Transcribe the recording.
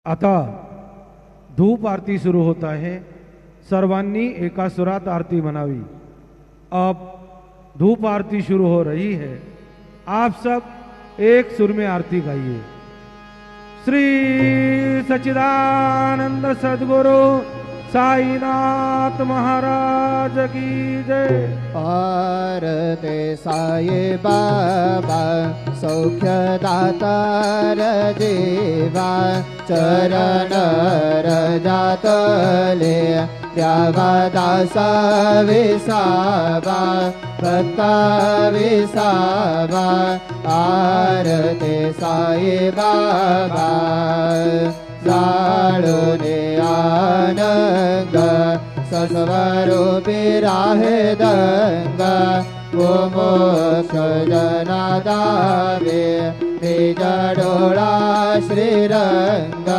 आता धूप आरती शुरू होता है। सर्वांनी एका सुरात आरती मनावी। अब धूप आरती शुरू हो रही है। आप सब एक सुर में आरती गाइए। श्री सच्चिदानंद सद्गुरु साईनाथ महाराज की जय। आरती साई बाबा सौख्यदातार जीवा चरण रजातले द्यावा दासा विसावा भक्ता विसावा। आरती साई बाबा जाळूने आनंद सस्वरूपी राहे दंग वो मोक्ष जना दावे निज डोळा श्रीरंग।